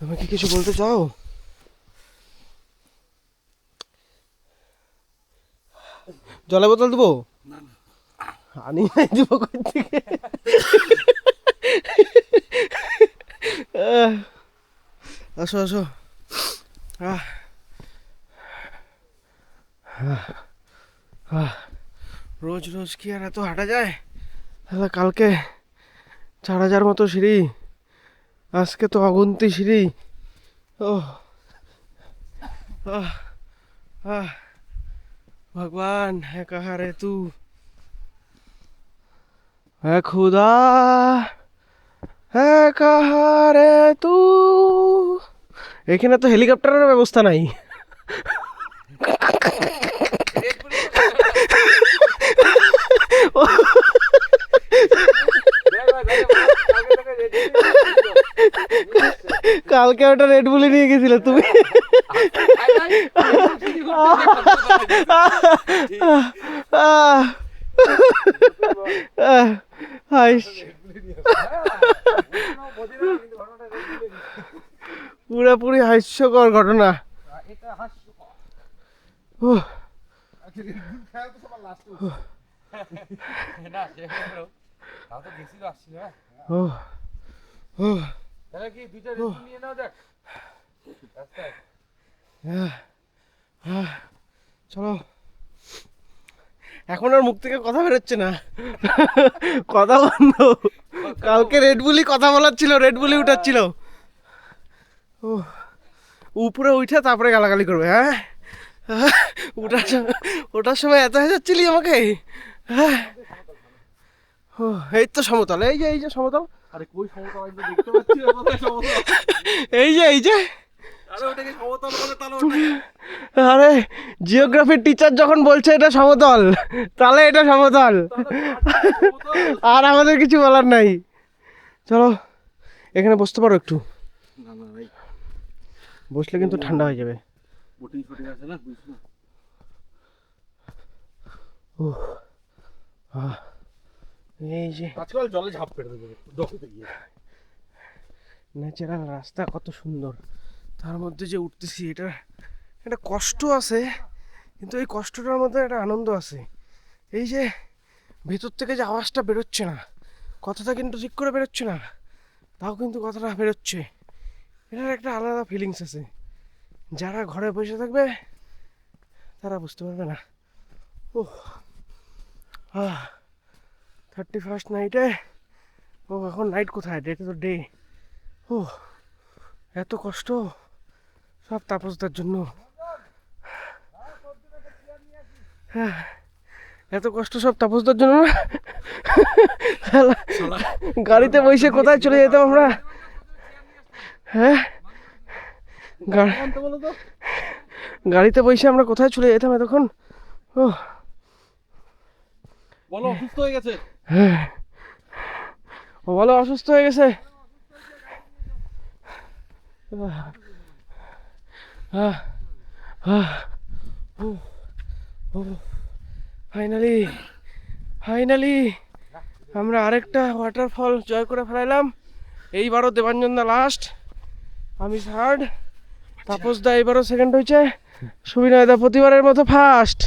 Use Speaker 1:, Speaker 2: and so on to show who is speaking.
Speaker 1: তুমি কি কিছু বলতে চাও? জলের বোতল দেবো? আনি দিব কই থেকে? আসো আসো। রোজ রোজ কি আর এত হাঁটা যায়? কালকে 4000 মতো সিঁড়ি, আজকে তো অগুন্তি সিঁড়ি। ও भगवान है कहाँ रे तू, है खुदा है कहाँ रे तू। এখানে তো হেলিকপ্টারের ব্যবস্থা নাই। কালকে ওটা রেড বুলি নিয়ে গেছিলে তুমি। পুরোপুরি হাস্যকর ঘটনা। চলো, এখন আর মুখ থেকে কথা বেরোচ্ছে না, কথা বন্ধ। কালকে রেড বুলি কথা বলার ছিল, রেড বুলি উঠাচ্ছিল। উপরে উঠে তারপরে গালাগালি করবে। হ্যাঁ, ওটার সময় এত হেজাচ্ছিলি আমাকে। হ্যাঁ, এই তো সমতল, এই যে সমতল।
Speaker 2: আরে কই সমতল, আমি তো দেখতে পাচ্ছি না কোথায় সমতল।
Speaker 1: এই যে
Speaker 2: আরে ওটা কি সমতল বলে তাহলে ওটা?
Speaker 1: আরে জিওগ্রাফির টিচার যখন বলছে এটা সমতল, তাহলে এটা সমতল, আর আমাদের কিছু বলার নাই। চলো এখানে বসতে পারো একটু।
Speaker 2: না না ভাই,
Speaker 1: বসলে কিন্তু ঠান্ডা হয়ে যাবে।
Speaker 2: বোটিং ফটিং আছে না, বুঝছ না।
Speaker 1: এই যে
Speaker 2: আজকাল জলে ঝাঁপ পেড়ে দেবে ডকুতে গিয়ে।
Speaker 1: ন্যাচারাল রাস্তা কত সুন্দর, তার মধ্যে যে উঠতেছি, এটা একটা কষ্ট আছে, কিন্তু এই কষ্টটার মধ্যে একটা আনন্দ আছে। এই যে ভেতর থেকে যে আওয়াজটা বেরোচ্ছে না, কথাটা কিন্তু ঠিক করে বেরোচ্ছে না, তাও কিন্তু কথাটা বেরোচ্ছে, এটার একটা আলাদা ফিলিংস আছে। যারা ঘরে বসে থাকবে তারা বুঝতে পারবে না। ও 31st নাইটে, ও এখন নাইট কোথায়, ডেটে তো ডে। ও এত কষ্ট সব তাপসদার জন্য। হ্যাঁ, এত কষ্ট সব তাপসদার জন্য না? গাড়িতে বসে কোথায় চলে যেতাম আমরা। হ্যাঁ, গাড়িতে বসে আমরা কোথায় চলে যেতাম এতক্ষণ। ও
Speaker 2: বলো অসুস্থ হয়ে গেছে।
Speaker 1: হ্যাঁ, ও বলো অসুস্থ হয়ে গেছে। ফাইনালি ফাইনালি আমরা আরেকটা ওয়াটারফল জয় করে ফেলাইলাম। এইবারও দেবাঞ্জনদা লাস্ট, আমি থার্ড, তাপসদা এইবারও সেকেন্ড হয়েছে, সুবিনয়দা প্রতিবারের মতো ফার্স্ট।